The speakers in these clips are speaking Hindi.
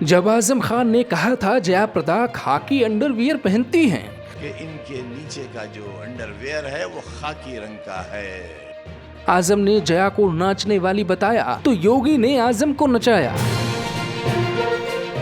जब आजम खान ने कहा था जया प्रदा खाकी अंडरवियर पहनती हैं कि इनके नीचे का जो अंडरवेयर है वो खाकी रंग का है। आजम ने जया को नाचने वाली बताया तो योगी ने आजम को नचाया।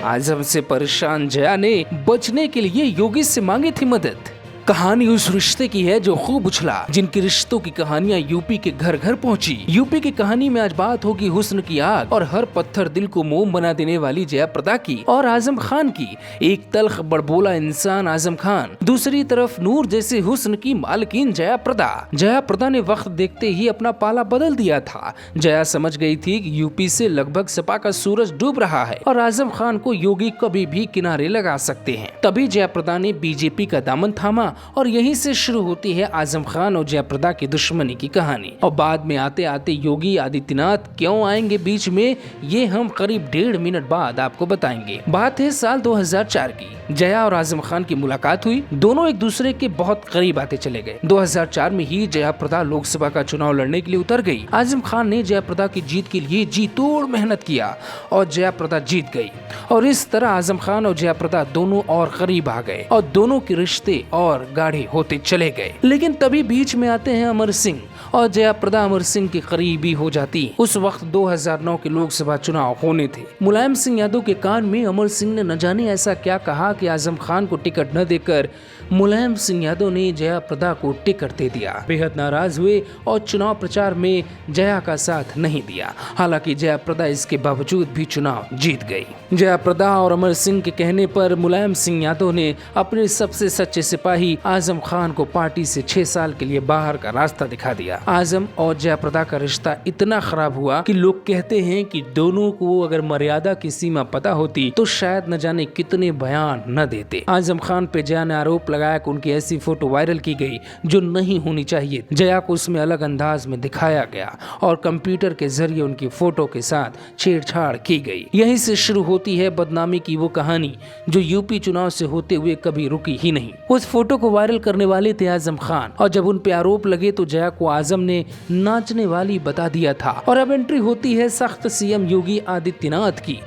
आजम से परेशान जया ने बचने के लिए योगी से मांगी थी मदद। कहानी उस रिश्ते की है जो खूब उछला, जिनकी रिश्तों की कहानियां यूपी के घर घर पहुंची। यूपी की कहानी में आज बात होगी हुस्न की आग और हर पत्थर दिल को मोम बना देने वाली जया प्रदा की और आजम खान की। एक तल्ख बड़बोला इंसान आजम खान, दूसरी तरफ नूर जैसे हुस्न की मालकिन जया प्रदा। जया प्रदा ने वक्त देखते ही अपना पाला बदल दिया था। जया समझ गई थी कि यूपी से लगभग सपा का सूरज डूब रहा है और आजम खान को योगी कभी भी किनारे लगा सकते हैं। तभी जया प्रदा ने बीजेपी का दामन थामा और यहीं से शुरू होती है आजम खान और जया प्रदा की दुश्मनी की कहानी। और बाद में आते आते योगी आदित्यनाथ क्यों आएंगे बीच में, ये हम करीब 1.5 मिनट बाद आपको बताएंगे। बात है साल 2004 की। जया और आजम खान की मुलाकात हुई। दोनों एक दूसरे के बहुत करीब आते चले गए। 2004 में ही जया प्रदा लोकसभा का चुनाव लड़ने के लिए उतर गई। आजम खान ने जया प्रदा की जीत के लिए जी तोड़ मेहनत किया और जया प्रदा जीत गई। और इस तरह आजम खान और जया प्रदा दोनों और करीब आ गए और दोनों के रिश्ते और गाढ़े होते चले गए। लेकिन तभी बीच में आते हैं अमर सिंह और जया प्रदा अमर सिंह के करीबी हो जाती। उस वक्त 2009 के लोकसभा चुनाव होने थे। मुलायम सिंह यादव के कान में अमर सिंह ने न जाने ऐसा क्या कहा कि आजम खान को टिकट न देकर मुलायम सिंह यादव ने जया प्रदा को टिकट दे दिया। बेहद नाराज हुए और चुनाव प्रचार में जया का साथ नहीं दिया। हालांकि जया प्रदा इसके बावजूद भी चुनाव जीत गई। जया प्रदा और अमर सिंह के कहने पर मुलायम सिंह यादव ने अपने सबसे सच्चे सिपाही आजम खान को पार्टी से 6 साल के लिए बाहर का रास्ता दिखा दिया। आजम और जया प्रदा का रिश्ता इतना खराब हुआ कि लोग कहते हैं कि दोनों को अगर मर्यादा की सीमा पता होती तो शायद न जाने कितने बयान न देते। आजम खान पे जया ने आरोप लगाया कि उनकी ऐसी फोटो वायरल की गई जो नहीं होनी चाहिए। जया को उसमें अलग अंदाज में दिखाया गया और कंप्यूटर के जरिए उनकी फोटो के साथ छेड़छाड़ की गई। यहीं से शुरू होती है बदनामी की वो कहानी जो यूपी चुनाव से होते हुए कभी रुकी ही नहीं। उस फोटो को वायरल करने वाले थे आजम खान और जब उन पे आरोप लगे तो जया को आजम ने नाचने वाली बता दिया था। और अब एंट्री होती है सख्त सीएम योगी आदित्यनाथ की।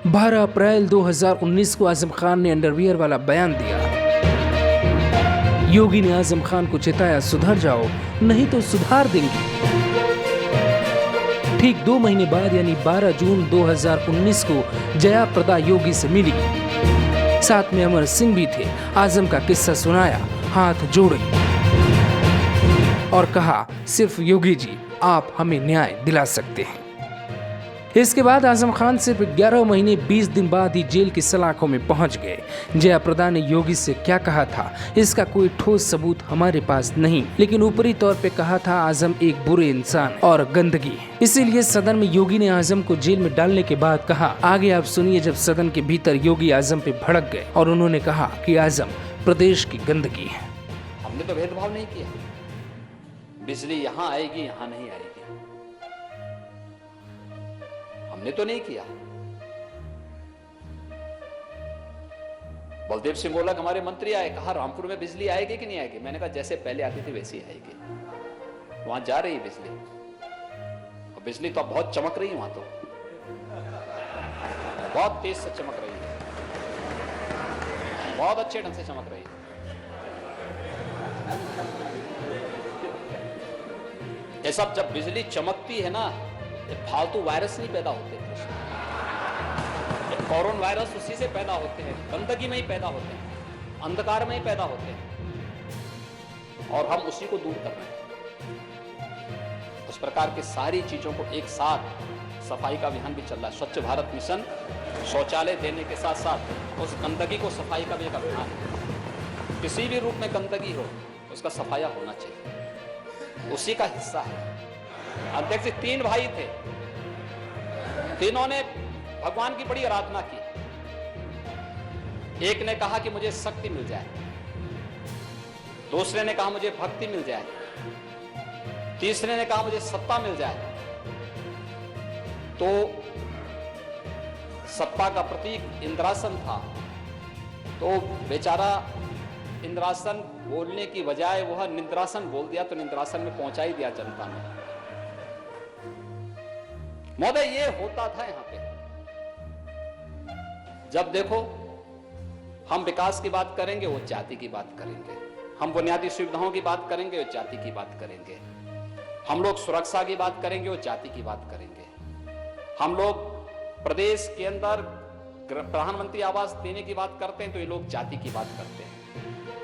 12 अप्रैल 2019 को आजम खान ने अंडरवियर वाला बयान दिया। योगी ने आजम खान को चेताया, सुधर जाओ नहीं तो सुधार देंगे। ठीक 2 महीने बाद यानी 12 जून 2019 को जया प्रदा योगी से मिली। साथ में अमर सिंह भी थे। आजम का किस्सा सुनाया, हाथ जोड़े और कहा, सिर्फ योगी जी आप हमें न्याय दिला सकते हैं। इसके बाद आजम खान सिर्फ 11 महीने 20 दिन बाद ही जेल की सलाखों में पहुंच गए। जया प्रदा ने योगी से क्या कहा था इसका कोई ठोस सबूत हमारे पास नहीं, लेकिन ऊपरी तौर पे कहा था आजम एक बुरे इंसान और गंदगी। इसीलिए सदन में योगी ने आजम को जेल में डालने के बाद कहा, आगे आप सुनिए। जब सदन के भीतर योगी आजम पे भड़क गए और उन्होंने कहा कि आजम प्रदेश की गंदगी है। हमने तो भेदभाव नहीं किया। बिजली यहाँ आएगी यहाँ नहीं आएगी हमने तो नहीं किया। बलदेव सिंह बोला हमारे मंत्री आए, कहा रामपुर में बिजली आएगी कि नहीं आएगी। मैंने कहा जैसे पहले आती थी वैसी आएगी। वहां जा रही है बिजली और बिजली तो बहुत चमक रही है। वहां तो बहुत तेज से चमक रही है, बहुत अच्छे ढंग से चमक रही है। ये सब जब बिजली चमकती है ना, फालतू वायरस नहीं पैदा होते। कोरोना वायरस उसी से पैदा होते हैं, गंदगी में ही पैदा होते हैं, अंधकार में ही पैदा होते हैं और हम उसी को दूर कर रहे हैं। उस प्रकार की सारी चीजों को एक साथ, सफाई का अभियान भी चल रहा है। स्वच्छ भारत मिशन, शौचालय देने के साथ साथ उस गंदगी को सफाई का भी एक अभियान है। किसी भी रूप में गंदगी हो उसका सफाया होना चाहिए, उसी का हिस्सा है। अध्यक्ष 3 भाई थे, तीनों ने भगवान की बड़ी आराधना की। एक ने कहा कि मुझे शक्ति मिल जाए, दूसरे ने कहा मुझे भक्ति मिल जाए, तीसरे ने कहा मुझे सत्ता मिल जाए। तो सत्ता का प्रतीक इंद्रासन था, तो बेचारा इंद्रासन बोलने की बजाय वह निद्रासन बोल दिया, तो निद्रासन में पहुंचा ही दिया जनता ने। महोदय ये होता था यहाँ पे। जब देखो हम विकास की बात करेंगे वो जाति की बात करेंगे, हम बुनियादी सुविधाओं की बात करेंगे वो जाति की बात करेंगे, हम लोग सुरक्षा की बात करेंगे वो जाति की बात करेंगे, हम लोग प्रदेश के अंदर प्रधानमंत्री आवास देने की बात करते हैं तो ये लोग जाति की बात करते हैं।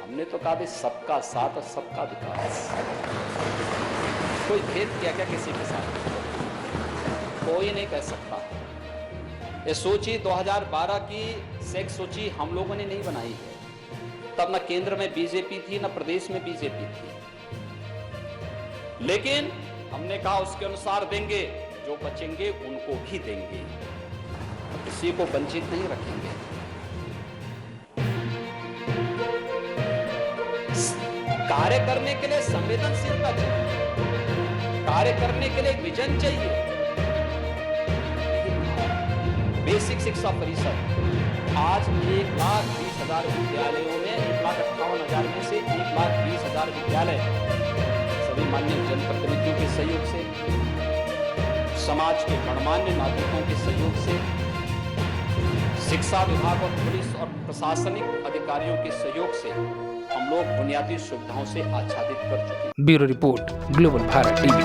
हमने तो कहा सबका साथ और सबका विकास। कोई भेद किया क्या किसी के साथ? कोई नहीं कह सकता। ये सूची 2012 की सेक्स सूची हम लोगों ने नहीं बनाई है। तब न केंद्र में बीजेपी थी न प्रदेश में बीजेपी थी, लेकिन हमने कहा उसके अनुसार देंगे, जो बचेंगे उनको भी देंगे, किसी को वंचित नहीं रखेंगे। कार्य करने के लिए संवेदनशीलता चाहिए, कार्य करने के लिए विजन चाहिए। बेसिक शिक्षा परिषद आज 1,20,000 विद्यालयों में 1,58,000 में से 1,20,000 विद्यालय सभी माननीय जनप्रतिनिधियों के सहयोग से, समाज के गणमान्य नागरिकों के सहयोग से, शिक्षा विभाग और पुलिस और प्रशासनिक अधिकारियों के सहयोग से हम लोग बुनियादी सुविधाओं से आच्छादित कर चुके हैं। Bureau report, global Bharat TV.